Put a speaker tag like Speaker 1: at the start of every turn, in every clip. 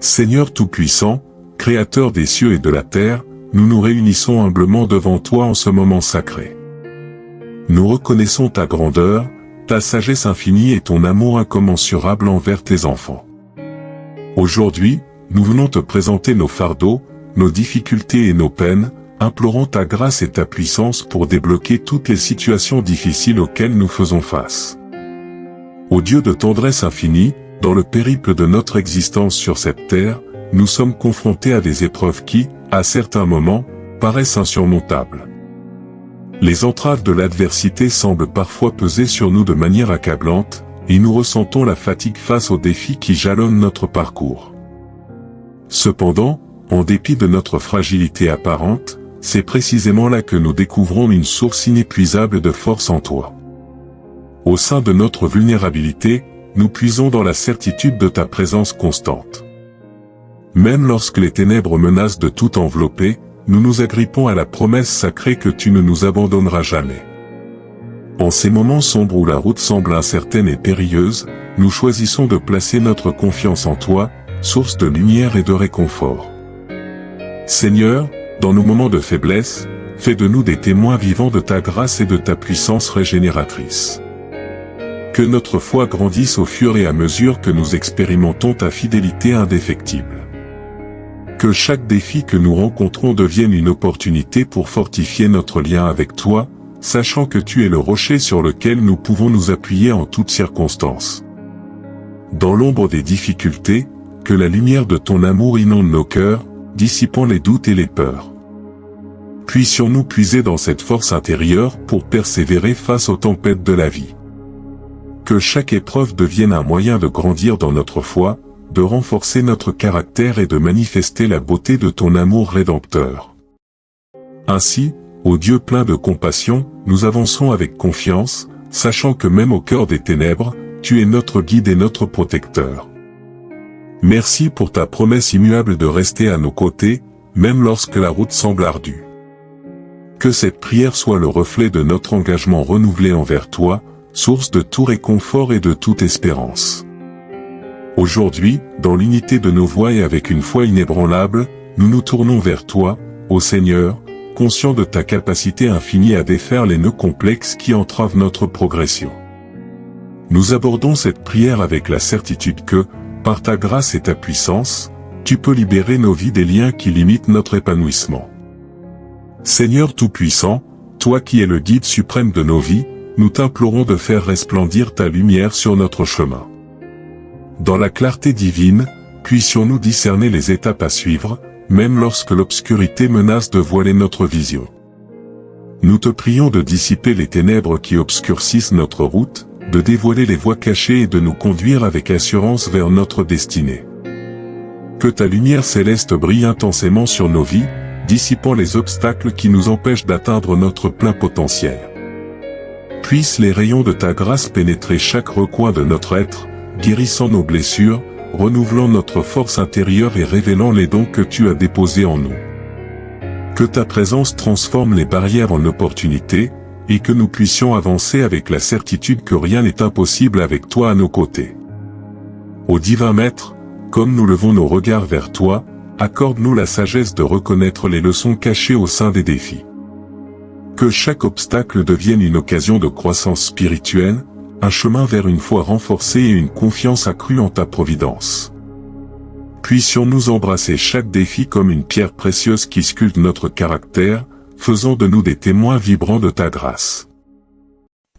Speaker 1: Seigneur Tout-Puissant, Créateur des cieux et de la terre, nous nous réunissons humblement devant toi en ce moment sacré. Nous reconnaissons ta grandeur, ta sagesse infinie et ton amour incommensurable envers tes enfants. Aujourd'hui, nous venons te présenter nos fardeaux, nos difficultés et nos peines, implorant ta grâce et ta puissance pour débloquer toutes les situations difficiles auxquelles nous faisons face. Ô Dieu de tendresse infinie, dans le périple de notre existence sur cette terre, nous sommes confrontés à des épreuves qui, à certains moments, paraissent insurmontables. Les entraves de l'adversité semblent parfois peser sur nous de manière accablante, et nous ressentons la fatigue face aux défis qui jalonnent notre parcours. Cependant, en dépit de notre fragilité apparente, c'est précisément là que nous découvrons une source inépuisable de force en toi. Au sein de notre vulnérabilité, nous puisons dans la certitude de ta présence constante. Même lorsque les ténèbres menacent de tout envelopper, nous nous agrippons à la promesse sacrée que tu ne nous abandonneras jamais. En ces moments sombres où la route semble incertaine et périlleuse, nous choisissons de placer notre confiance en toi, source de lumière et de réconfort. Seigneur, dans nos moments de faiblesse, fais de nous des témoins vivants de ta grâce et de ta puissance régénératrice. Que notre foi grandisse au fur et à mesure que nous expérimentons ta fidélité indéfectible. Que chaque défi que nous rencontrons devienne une opportunité pour fortifier notre lien avec toi, sachant que tu es le rocher sur lequel nous pouvons nous appuyer en toutes circonstances. Dans l'ombre des difficultés, que la lumière de ton amour inonde nos cœurs, dissipant les doutes et les peurs. Puissions-nous puiser dans cette force intérieure pour persévérer face aux tempêtes de la vie. Que chaque épreuve devienne un moyen de grandir dans notre foi, de renforcer notre caractère et de manifester la beauté de ton amour rédempteur. Ainsi, ô Dieu plein de compassion, nous avançons avec confiance, sachant que même au cœur des ténèbres, tu es notre guide et notre protecteur. Merci pour ta promesse immuable de rester à nos côtés, même lorsque la route semble ardue. Que cette prière soit le reflet de notre engagement renouvelé envers toi, source de tout réconfort et de toute espérance. Aujourd'hui, dans l'unité de nos voix et avec une foi inébranlable, nous nous tournons vers toi, ô Seigneur, conscients de ta capacité infinie à défaire les nœuds complexes qui entravent notre progression. Nous abordons cette prière avec la certitude que, par ta grâce et ta puissance, tu peux libérer nos vies des liens qui limitent notre épanouissement. Seigneur Tout-Puissant, toi qui es le guide suprême de nos vies, nous t'implorons de faire resplendir ta lumière sur notre chemin. Dans la clarté divine, puissions-nous discerner les étapes à suivre, même lorsque l'obscurité menace de voiler notre vision. Nous te prions de dissiper les ténèbres qui obscurcissent notre route, de dévoiler les voies cachées et de nous conduire avec assurance vers notre destinée. Que ta lumière céleste brille intensément sur nos vies, dissipant les obstacles qui nous empêchent d'atteindre notre plein potentiel. Puissent les rayons de ta grâce pénétrer chaque recoin de notre être, guérissant nos blessures, renouvelant notre force intérieure et révélant les dons que tu as déposés en nous. Que ta présence transforme les barrières en opportunités, et que nous puissions avancer avec la certitude que rien n'est impossible avec toi à nos côtés. Ô divin Maître, comme nous levons nos regards vers toi, accorde-nous la sagesse de reconnaître les leçons cachées au sein des défis. Que chaque obstacle devienne une occasion de croissance spirituelle, un chemin vers une foi renforcée et une confiance accrue en ta providence. Puissions-nous embrasser chaque défi comme une pierre précieuse qui sculpte notre caractère, faisant de nous des témoins vibrants de ta grâce.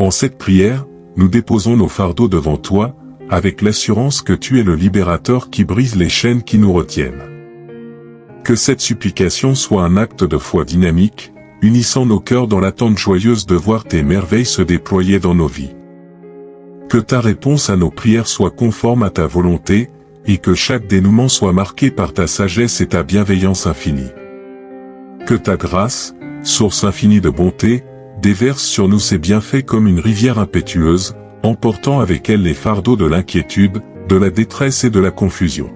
Speaker 1: En cette prière, nous déposons nos fardeaux devant toi, avec l'assurance que tu es le libérateur qui brise les chaînes qui nous retiennent. Que cette supplication soit un acte de foi dynamique, unissant nos cœurs dans l'attente joyeuse de voir tes merveilles se déployer dans nos vies. Que ta réponse à nos prières soit conforme à ta volonté, et que chaque dénouement soit marqué par ta sagesse et ta bienveillance infinie. Que ta grâce, source infinie de bonté, déverse sur nous ses bienfaits comme une rivière impétueuse, emportant avec elle les fardeaux de l'inquiétude, de la détresse et de la confusion.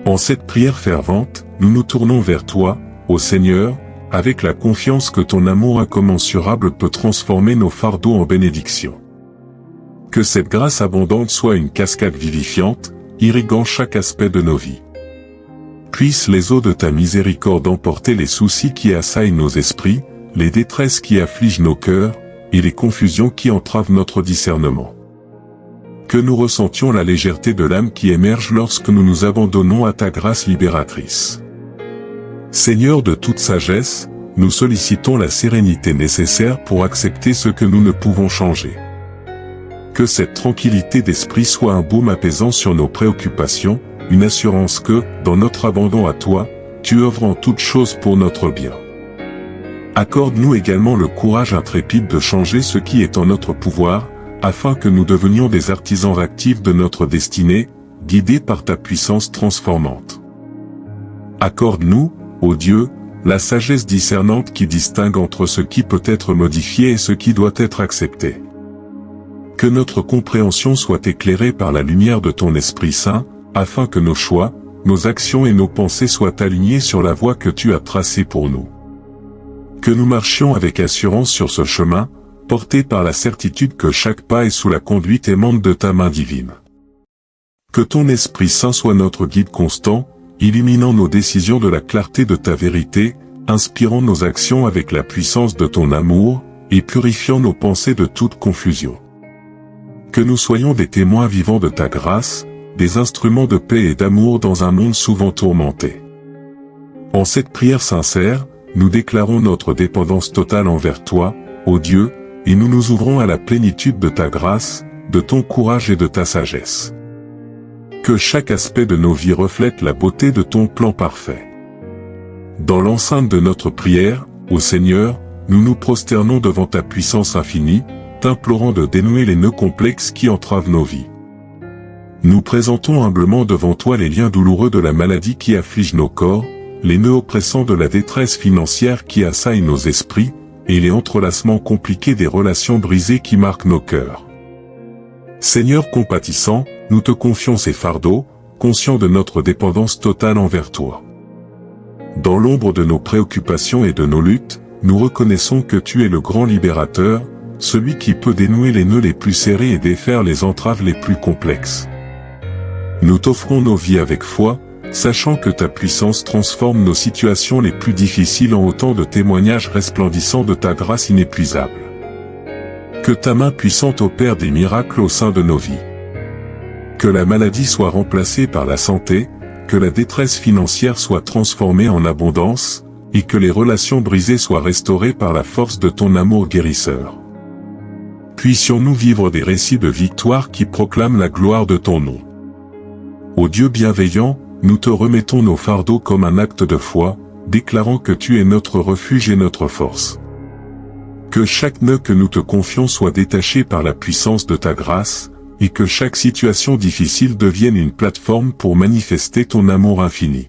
Speaker 1: En cette prière fervente, nous nous tournons vers toi, ô Seigneur, avec la confiance que ton amour incommensurable peut transformer nos fardeaux en bénédictions. Que cette grâce abondante soit une cascade vivifiante, irriguant chaque aspect de nos vies. Puissent les eaux de ta miséricorde emporter les soucis qui assaillent nos esprits, les détresses qui affligent nos cœurs, et les confusions qui entravent notre discernement. Que nous ressentions la légèreté de l'âme qui émerge lorsque nous nous abandonnons à ta grâce libératrice. Seigneur de toute sagesse, nous sollicitons la sérénité nécessaire pour accepter ce que nous ne pouvons changer. Que cette tranquillité d'esprit soit un baume apaisant sur nos préoccupations, une assurance que, dans notre abandon à toi, tu œuvres en toutes choses pour notre bien. Accorde-nous également le courage intrépide de changer ce qui est en notre pouvoir, afin que nous devenions des artisans actifs de notre destinée, guidés par ta puissance transformante. Accorde-nous, ô Dieu, la sagesse discernante qui distingue entre ce qui peut être modifié et ce qui doit être accepté. Que notre compréhension soit éclairée par la lumière de ton Esprit Saint, afin que nos choix, nos actions et nos pensées soient alignés sur la voie que tu as tracée pour nous. Que nous marchions avec assurance sur ce chemin, portés par la certitude que chaque pas est sous la conduite aimante de ta main divine. Que ton Esprit Saint soit notre guide constant, illuminant nos décisions de la clarté de ta vérité, inspirant nos actions avec la puissance de ton amour, et purifiant nos pensées de toute confusion. Que nous soyons des témoins vivants de ta grâce, des instruments de paix et d'amour dans un monde souvent tourmenté. En cette prière sincère, nous déclarons notre dépendance totale envers toi, ô Dieu, et nous nous ouvrons à la plénitude de ta grâce, de ton courage et de ta sagesse. Que chaque aspect de nos vies reflète la beauté de ton plan parfait. Dans l'enceinte de notre prière, ô Seigneur, nous nous prosternons devant ta puissance infinie, t'implorant de dénouer les nœuds complexes qui entravent nos vies. Nous présentons humblement devant toi les liens douloureux de la maladie qui afflige nos corps, les nœuds oppressants de la détresse financière qui assaillent nos esprits, et les entrelacements compliqués des relations brisées qui marquent nos cœurs. Seigneur compatissant, nous te confions ces fardeaux, conscients de notre dépendance totale envers toi. Dans l'ombre de nos préoccupations et de nos luttes, nous reconnaissons que tu es le grand libérateur, celui qui peut dénouer les nœuds les plus serrés et défaire les entraves les plus complexes. Nous t'offrons nos vies avec foi, sachant que ta puissance transforme nos situations les plus difficiles en autant de témoignages resplendissants de ta grâce inépuisable. Que ta main puissante opère des miracles au sein de nos vies. Que la maladie soit remplacée par la santé, que la détresse financière soit transformée en abondance, et que les relations brisées soient restaurées par la force de ton amour guérisseur. Puissions-nous vivre des récits de victoire qui proclament la gloire de ton nom. Ô Dieu bienveillant, nous te remettons nos fardeaux comme un acte de foi, déclarant que tu es notre refuge et notre force. Que chaque nœud que nous te confions soit détaché par la puissance de ta grâce, et que chaque situation difficile devienne une plateforme pour manifester ton amour infini.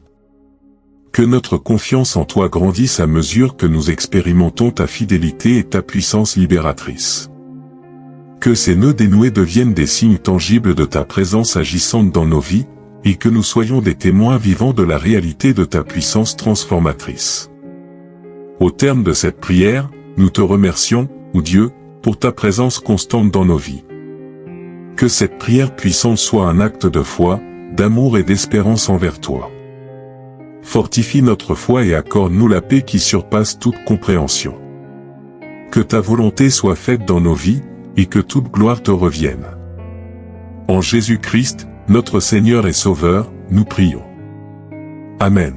Speaker 1: Que notre confiance en toi grandisse à mesure que nous expérimentons ta fidélité et ta puissance libératrice. Que ces nœuds dénoués deviennent des signes tangibles de ta présence agissante dans nos vies, et que nous soyons des témoins vivants de la réalité de ta puissance transformatrice. Au terme de cette prière, nous te remercions, ô Dieu, pour ta présence constante dans nos vies. Que cette prière puissante soit un acte de foi, d'amour et d'espérance envers toi. Fortifie notre foi et accorde-nous la paix qui surpasse toute compréhension. Que ta volonté soit faite dans nos vies, et que toute gloire te revienne. En Jésus-Christ, notre Seigneur et Sauveur, nous prions. Amen.